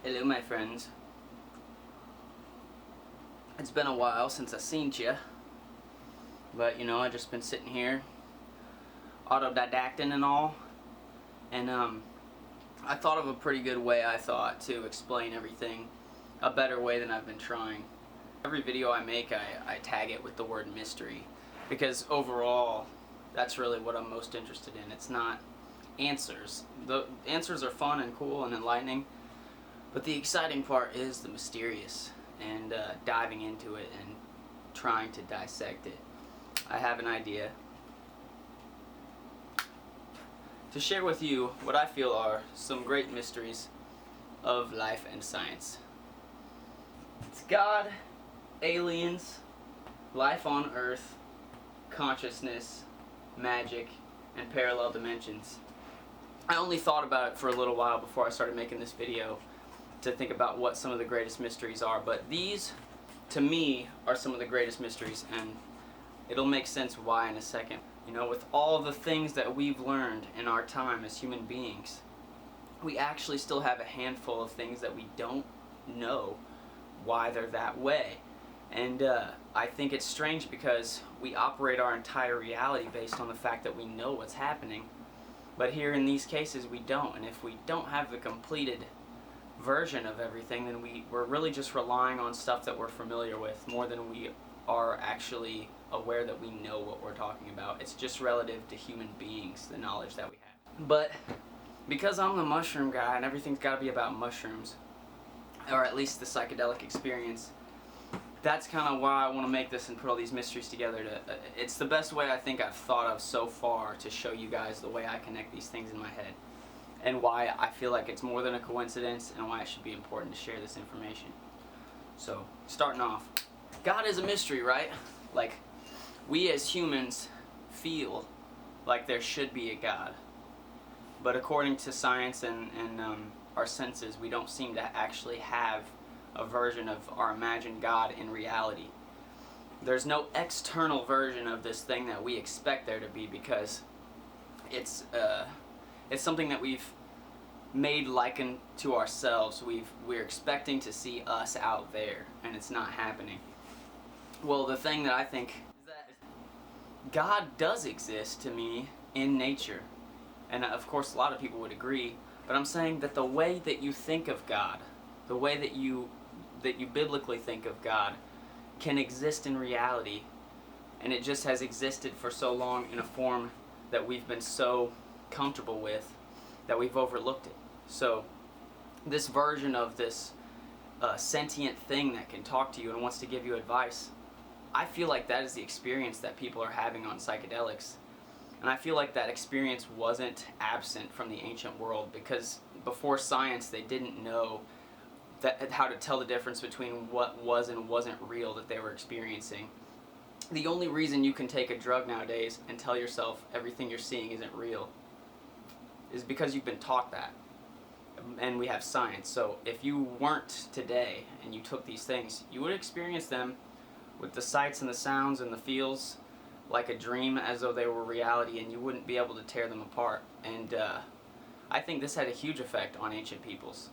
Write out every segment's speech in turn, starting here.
Hello, my friends. It's been a while since I seen ya, but I just been sitting here, autodidacting and all, and I thought of a pretty good way, to explain everything, a better way than I've been trying. Every video I make, I tag it with the word mystery, because overall, that's really what I'm most interested in. It's not answers. The answers are fun and cool and enlightening, but the exciting part is the mysterious and diving into it and trying to dissect it. I have an idea to share with you what I feel are some great mysteries of life and science. It's God, aliens, life on Earth, consciousness, magic, and parallel dimensions. I only thought about it for a little while before I started making this video to think about what some of the greatest mysteries are, but these, to me, are some of the greatest mysteries, and it'll make sense why in a second. With all the things that we've learned in our time as human beings, we actually still have a handful of things that we don't know why they're that way. And I think it's strange because we operate our entire reality based on the fact that we know what's happening. But here in these cases we don't, and if we don't have the completed version of everything, then we're really just relying on stuff that we're familiar with more than we are actually aware that we know what we're talking about. It's just relative to human beings, the knowledge that we have. But because I'm the mushroom guy and everything's got to be about mushrooms, or at least the psychedelic experience, that's kind of why I want to make this and put all these mysteries together. It's the best way I think I've thought of so far to show you guys the way I connect these things in my head, and why I feel like it's more than a coincidence, and why it should be important to share this information. So, starting off, God is a mystery, right? Like, we as humans feel like there should be a God, but according to science and our senses, we don't seem to actually have a version of our imagined God in reality. There's no external version of this thing that we expect there to be, because it's something that we've made liken to ourselves. We're expecting to see us out there, and it's not happening. Well, the thing that I think is that God does exist to me in nature, and of course a lot of people would agree, but I'm saying that the way that you think of God, the way that you biblically think of God, can exist in reality, and it just has existed for so long in a form that we've been so comfortable with that we've overlooked it. So this version of this sentient thing that can talk to you and wants to give you advice, I feel like that is the experience that people are having on psychedelics. And I feel like that experience wasn't absent from the ancient world, because before science they didn't know how to tell the difference between what was and wasn't real that they were experiencing. The only reason you can take a drug nowadays and tell yourself everything you're seeing isn't real is because you've been taught that. And we have science. So if you weren't today and you took these things, you would experience them with the sights and the sounds and the feels like a dream, as though they were reality, and you wouldn't be able to tear them apart. And I think this had a huge effect on ancient peoples.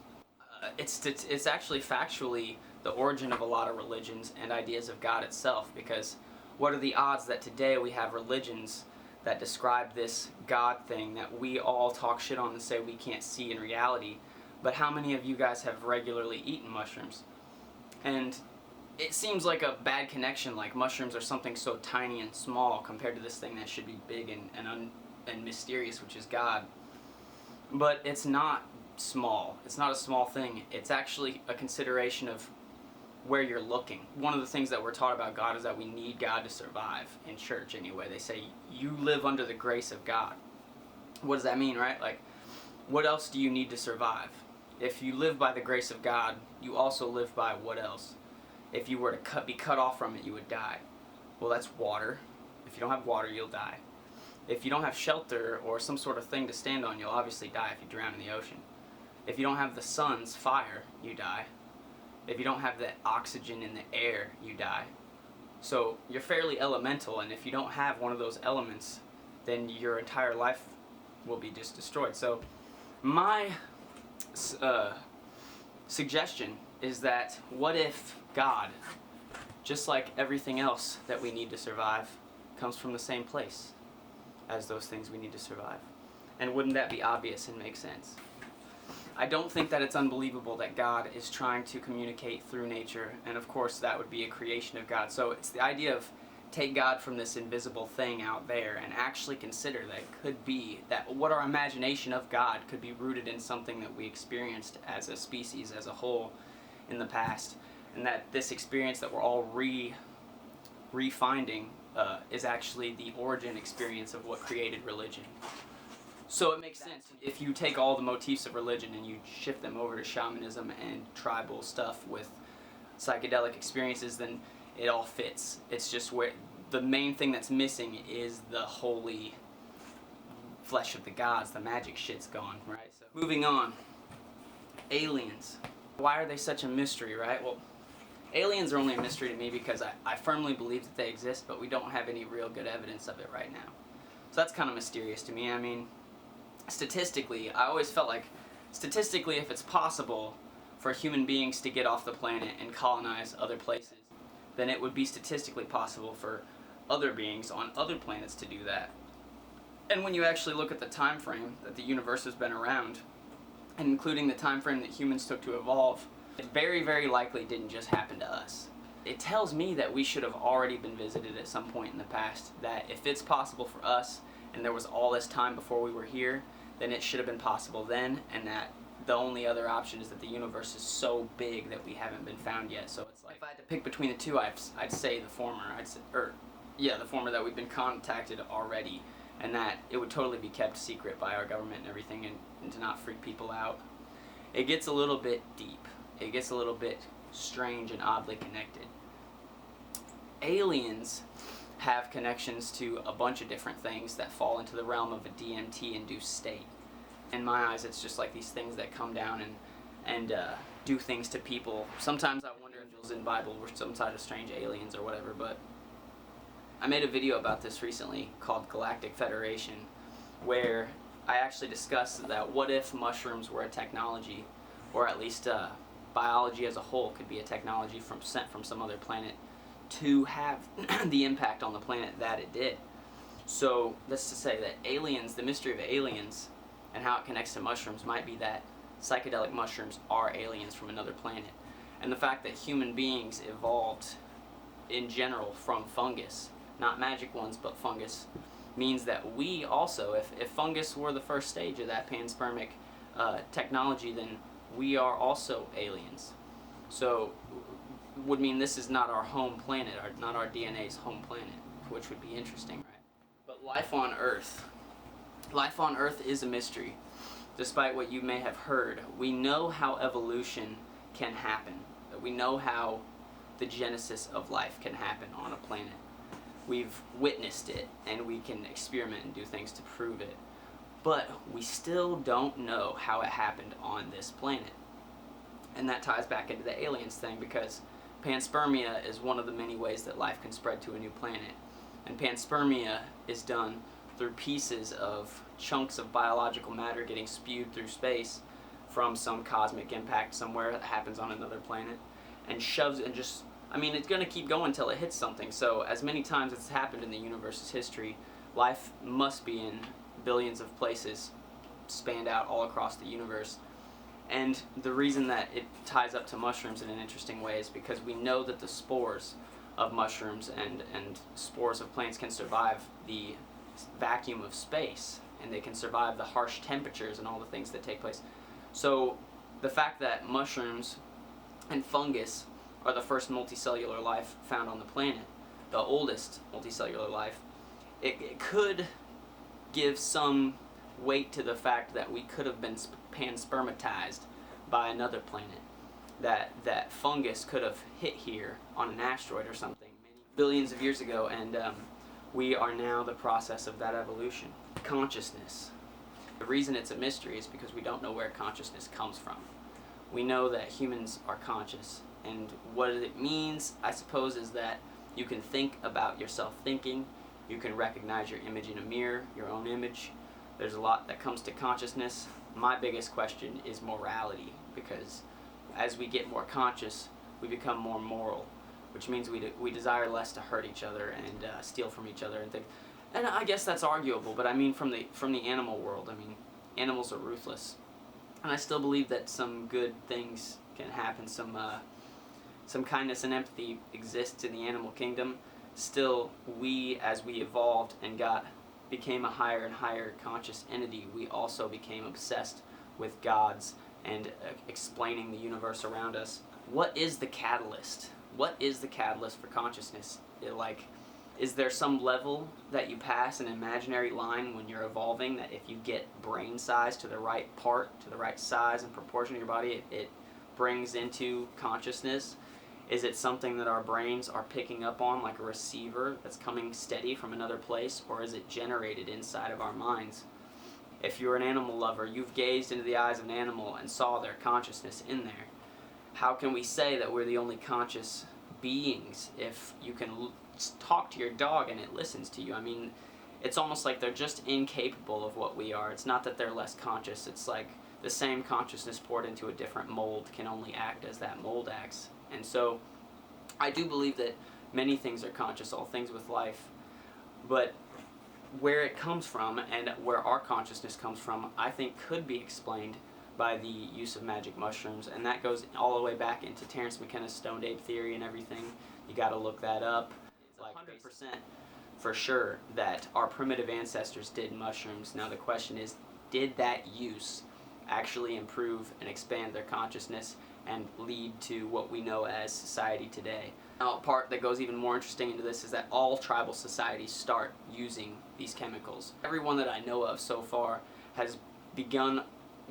It's actually factually the origin of a lot of religions and ideas of God itself, because what are the odds that today we have religions that describe this God thing that we all talk shit on and say we can't see in reality? But how many of you guys have regularly eaten mushrooms? And it seems like a bad connection, like mushrooms are something so tiny and small compared to this thing that should be big and mysterious, which is God. But it's not small. It's not a small thing. It's actually a consideration of where you're looking. One of the things that we're taught about God is that we need God to survive, in church anyway. They say you live under the grace of God. What does that mean, right? Like, what else do you need to survive? If you live by the grace of God, you also live by what else? If you were to be cut off from it, you would die. Well, that's water. If you don't have water, you'll die. If you don't have shelter or some sort of thing to stand on, you'll obviously die if you drown in the ocean. If you don't have the sun's fire, you die. If you don't have the oxygen in the air, you die. So you're fairly elemental, and if you don't have one of those elements, then your entire life will be just destroyed. So my suggestion is that what if God, just like everything else that we need to survive, comes from the same place as those things we need to survive? And wouldn't that be obvious and make sense? I don't think that it's unbelievable that God is trying to communicate through nature, and of course that would be a creation of God. So it's the idea of take God from this invisible thing out there and actually consider that it could be that what our imagination of God could be rooted in something that we experienced as a species, as a whole, in the past, and that this experience that we're all refinding is actually the origin experience of what created religion. So it makes sense if you take all the motifs of religion and you shift them over to shamanism and tribal stuff with psychedelic experiences, then it all fits. It's just where the main thing that's missing is the holy flesh of the gods. The magic shit's gone, right? So moving on. Aliens. Why are they such a mystery, right? Well, aliens are only a mystery to me because I firmly believe that they exist, but we don't have any real good evidence of it right now. So that's kind of mysterious to me. I mean, statistically, I always felt like, statistically, if it's possible for human beings to get off the planet and colonize other places, then it would be statistically possible for other beings on other planets to do that. And when you actually look at the time frame that the universe has been around, and including the time frame that humans took to evolve, it very, very likely didn't just happen to us. It tells me that we should have already been visited at some point in the past, that if it's possible for us, and there was all this time before we were here, then it should have been possible then, and that the only other option is that the universe is so big that we haven't been found yet. So it's like, if I had to pick between the two, I'd say the former. The former, that we've been contacted already, and that it would totally be kept secret by our government and everything, and to not freak people out. It gets a little bit deep. It gets a little bit strange and oddly connected. Aliens have connections to a bunch of different things that fall into the realm of a DMT-induced state. In my eyes, it's just like these things that come down and do things to people. Sometimes I wonder if angels in the Bible were some sort of strange aliens or whatever, but I made a video about this recently called Galactic Federation, where I actually discussed that what if mushrooms were a technology, or at least biology as a whole could be a technology sent from some other planet to have the impact on the planet that it did. So that's to say that aliens, the mystery of aliens and how it connects to mushrooms, might be that psychedelic mushrooms are aliens from another planet. And the fact that human beings evolved in general from fungus, not magic ones but fungus, means that we also, if fungus were the first stage of that panspermic technology, then we are also aliens. So would mean this is not our home planet, not our DNA's home planet, which would be interesting, right? But life on Earth is a mystery. Despite what you may have heard, we know how evolution can happen. We know how the genesis of life can happen on a planet. We've witnessed it, and we can experiment and do things to prove it. But we still don't know how it happened on this planet. And that ties back into the aliens thing, because panspermia is one of the many ways that life can spread to a new planet. And panspermia is done through pieces of chunks of biological matter getting spewed through space from some cosmic impact somewhere that happens on another planet, and shoves and just, I mean, it's going to keep going until it hits something. So as many times as it's happened in the universe's history, life must be in billions of places spanned out all across the universe. And the reason that it ties up to mushrooms in an interesting way is because we know that the spores of mushrooms and spores of plants can survive the vacuum of space, and they can survive the harsh temperatures and all the things that take place. So the fact that mushrooms and fungus are the first multicellular life found on the planet, the oldest multicellular life, it could give some weight to the fact that we could have been panspermatized by another planet, that fungus could have hit here on an asteroid or something many billions of years ago, and we are now the process of that evolution. Consciousness. The reason it's a mystery is because we don't know where consciousness comes from. We know that humans are conscious, and what it means, I suppose, is that you can think about yourself thinking, you can recognize your image in a mirror, your own image. There's a lot that comes to consciousness. My biggest question is morality, because as we get more conscious, we become more moral, which means we desire less to hurt each other and steal from each other and things. And I guess that's arguable, but I mean from the animal world. I mean, animals are ruthless, and I still believe that some good things can happen. Some kindness and empathy exists in the animal kingdom. Still, we, as we evolved and became a higher and higher conscious entity, we also became obsessed with gods and explaining the universe around us. What is the catalyst? What is the catalyst for consciousness? Is there some level that you pass, an imaginary line when you're evolving, that if you get brain size to the right part, to the right size and proportion of your body, it brings into consciousness? Is it something that our brains are picking up on, like a receiver that's coming steady from another place, or is it generated inside of our minds? If you're an animal lover, you've gazed into the eyes of an animal and saw their consciousness in there. How can we say that we're the only conscious beings if you can talk to your dog and it listens to you? I mean, it's almost like they're just incapable of what we are. It's not that they're less conscious. It's like the same consciousness poured into a different mold can only act as that mold acts. And so I do believe that many things are conscious, all things with life. But where it comes from and where our consciousness comes from, I think could be explained by the use of magic mushrooms, and that goes all the way back into Terence McKenna's stoned ape theory and everything. You got to look that up. It's like 100% for sure that our primitive ancestors did mushrooms. Now the question is, did that use actually improve and expand their consciousness and lead to what we know as society today? Now, a part that goes even more interesting into this is that all tribal societies start using these chemicals. Everyone that I know of so far has begun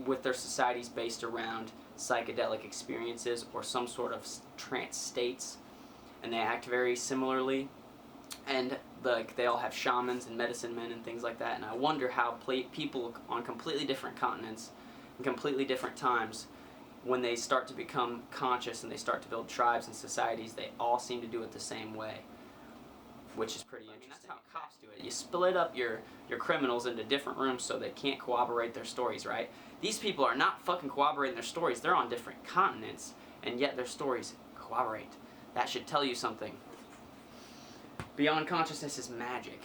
with their societies based around psychedelic experiences or some sort of trance states, and they act very similarly, and they all have shamans and medicine men and things like that. And I wonder how people on completely different continents in completely different times, when they start to become conscious and they start to build tribes and societies, they all seem to do it the same way, which is pretty interesting. That's how cops do it. You split up your criminals into different rooms so they can't corroborate their stories, right? These people are not fucking corroborating their stories. They're on different continents, and yet their stories corroborate. That should tell you something. Beyond consciousness is magic.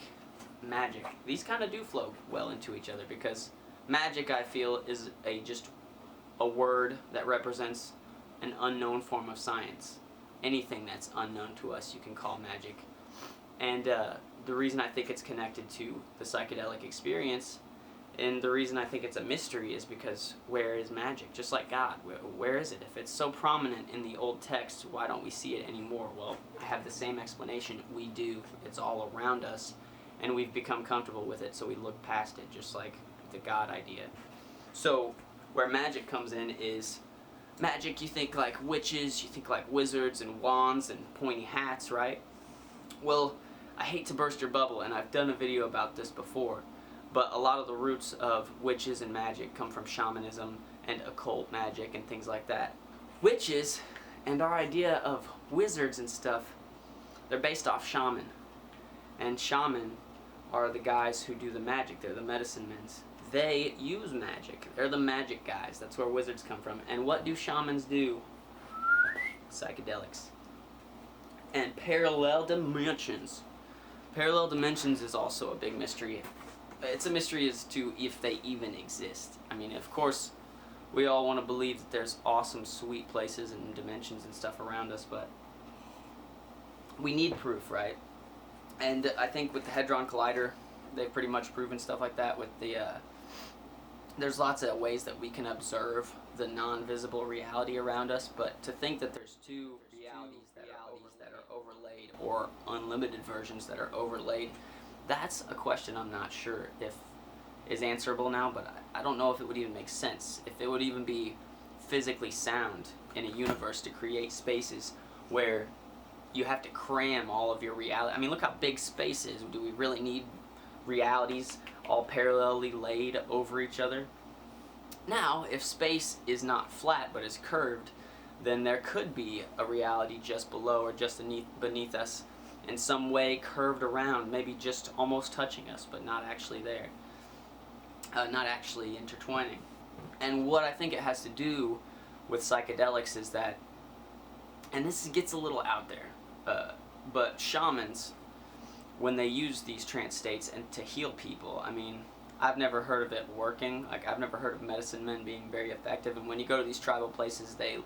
Magic. These kind of do flow well into each other, because magic, I feel, is just a word that represents an unknown form of science. Anything that's unknown to us you can call magic. And the reason I think it's connected to the psychedelic experience, and the reason I think it's a mystery, is because where is magic? Just like God, where is it? If it's so prominent in the old text, why don't we see it anymore? Well, I have the same explanation. We do. It's all around us, and we've become comfortable with it, so we look past it, just like the God idea. So where magic comes in is, magic, you think like witches, you think like wizards and wands and pointy hats, right? Well, I hate to burst your bubble, and I've done a video about this before, but a lot of the roots of witches and magic come from shamanism and occult magic and things like that. Witches and our idea of wizards and stuff, they're based off shaman. And shaman are the guys who do the magic. They're the medicine men. They use magic. They're the magic guys. That's where wizards come from. And what do shamans do? Psychedelics. And parallel dimensions. Parallel dimensions is also a big mystery. It's a mystery as to if they even exist. I mean, of course, we all want to believe that there's awesome, sweet places and dimensions and stuff around us, but we need proof, right? And I think with the Hadron Collider, they've pretty much proven stuff like that with the, there's lots of ways that we can observe the non-visible reality around us, but to think that there's two realities that are overlaid, or unlimited versions that are overlaid, that's a question I'm not sure if is answerable now, but I don't know if it would even make sense, if it would even be physically sound in a universe to create spaces where you have to cram all of your reality. I mean, look how big space is. Do we really need realities all parallelly laid over each other? Now, if space is not flat but is curved, then there could be a reality just below or just beneath us, in some way curved around, maybe just almost touching us, but not actually there. Not actually intertwining. And what I think it has to do with psychedelics is that, and this gets a little out there, but shamans, when they use these trance states and to heal people, I mean, I've never heard of it working. Like, I've never heard of medicine men being very effective. And when you go to these tribal places, they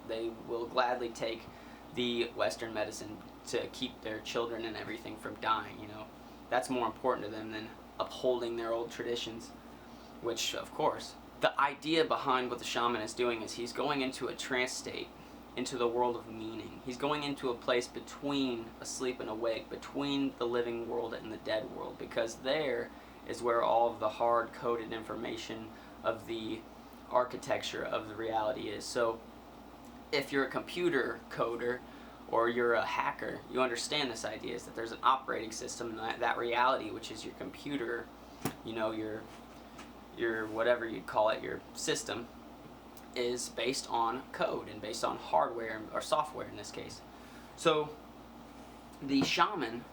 will gladly take the Western medicine to keep their children and everything from dying, you know. That's more important to them than upholding their old traditions, which, of course. The idea behind what the shaman is doing is he's going into a trance state, into the world of meaning. He's going into a place between asleep and awake, between the living world and the dead world, because there is where all of the hard-coded information of the architecture of the reality is. So if you're a computer coder or you're a hacker, you understand this idea is that there's an operating system, that reality, which is your computer, you know, your whatever you'd call it, your system, is based on code and based on hardware, or software in this case. So the shaman,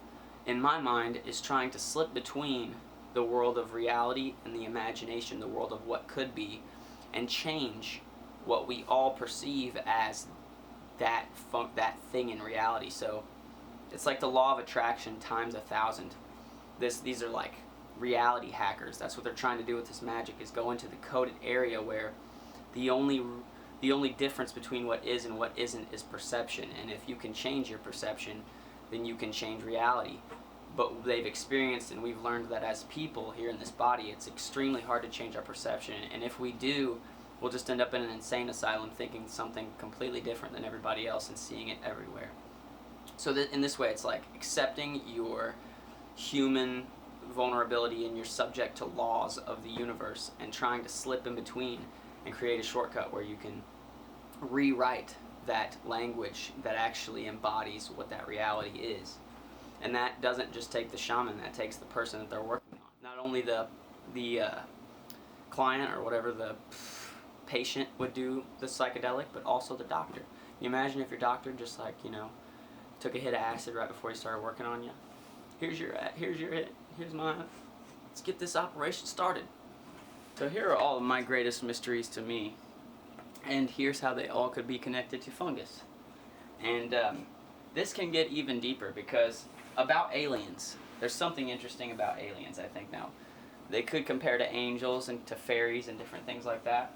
in my mind, is trying to slip between the world of reality and the imagination, the world of what could be, and change what we all perceive as that thing in reality. So it's like the law of attraction times 1,000. These are like reality hackers. That's what they're trying to do with this magic, is go into the coded area where the only difference between what is and what isn't is perception. And if you can change your perception, then you can change reality. But they've experienced, and we've learned that as people here in this body, it's extremely hard to change our perception. And if we do, we'll just end up in an insane asylum thinking something completely different than everybody else and seeing it everywhere. So in this way, it's like accepting your human vulnerability and you're subject to laws of the universe and trying to slip in between and create a shortcut where you can rewrite that language that actually embodies what that reality is. And that doesn't just take the shaman, that takes the person that they're working on. Not only the client or whatever, the patient would do the psychedelic, but also the doctor. Can you imagine if your doctor just, like, you know, took a hit of acid right before he started working on you? Here's your hit, here's mine. Let's get this operation started. So here are all of my greatest mysteries to me. And here's how they all could be connected to fungus. And this can get even deeper, because about aliens, there's something interesting about aliens, I think. Now, they could compare to angels and to fairies and different things like that.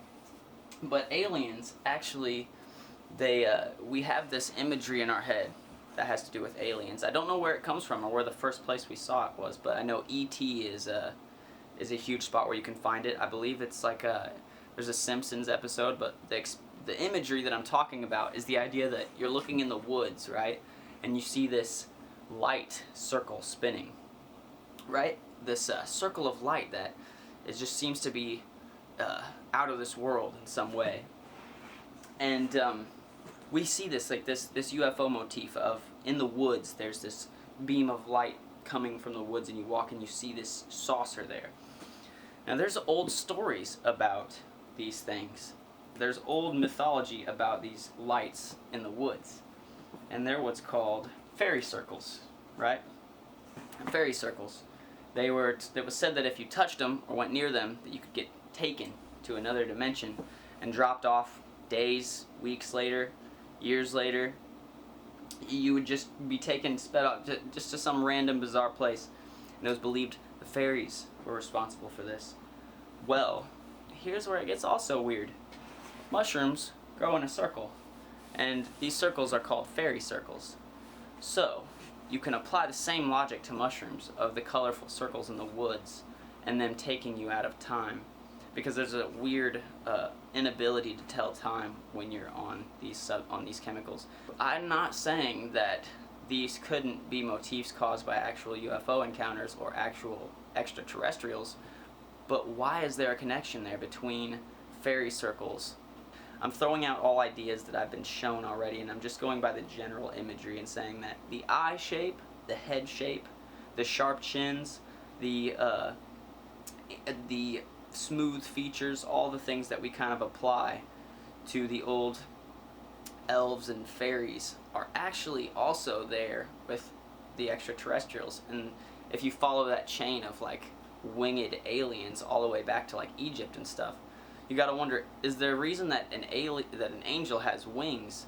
But aliens, actually, we have this imagery in our head that has to do with aliens. I don't know where it comes from or where the first place we saw it was, but I know E.T. is a huge spot where you can find it. I believe it's like there's a Simpsons episode, but the imagery that I'm talking about is the idea that you're looking in the woods, right? And you see this light circle spinning, right? This circle of light that it just seems to be out of this world in some way. And we see this, like this UFO motif of, in the woods, there's this beam of light coming from the woods, and you walk and you see this saucer there. Now there's old stories about these things. There's old mythology about these lights in the woods. And they're what's called fairy circles, right? And fairy circles. It was said that if you touched them or went near them, that you could get taken to another dimension and dropped off days, weeks later, years later. You would just be taken, sped up just to some random bizarre place. And it was believed the fairies were responsible for this. Well, here's where it gets also weird. Mushrooms grow in a circle, and these circles are called fairy circles. So, you can apply the same logic to mushrooms of the colorful circles in the woods and them taking you out of time, because there's a weird inability to tell time when you're on these chemicals. I'm not saying that these couldn't be motifs caused by actual UFO encounters or actual extraterrestrials, but why is there a connection there between fairy circles? I'm throwing out all ideas that I've been shown already, and I'm just going by the general imagery and saying that the eye shape, the head shape, the sharp chins, the smooth features, all the things that we kind of apply to the old elves and fairies are actually also there with the extraterrestrials. And if you follow that chain of like winged aliens all the way back to like Egypt and stuff, you got to wonder, is there a reason that an angel has wings?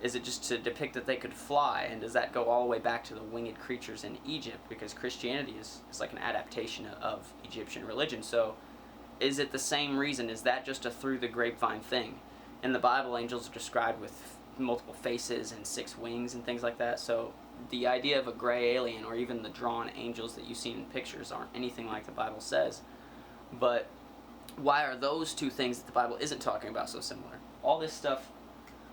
Is it just to depict that they could fly? And does that go all the way back to the winged creatures in Egypt? Because Christianity is like an adaptation of Egyptian religion. So is it the same reason? Is that just a through the grapevine thing? In the Bible, angels are described with multiple faces and 6 wings and things like that. So the idea of a gray alien, or even the drawn angels that you've seen in pictures, aren't anything like the Bible says. But why are those two things that the Bible isn't talking about so similar? All this stuff,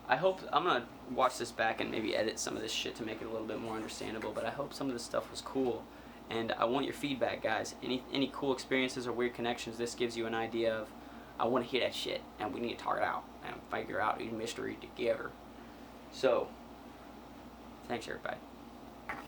I hope, I'm going to watch this back and maybe edit some of this shit to make it a little bit more understandable, but I hope some of this stuff was cool. And I want your feedback, guys. Any cool experiences or weird connections, this gives you an idea of, I want to hear that shit, and we need to talk it out and figure out a mystery together. So, thanks everybody.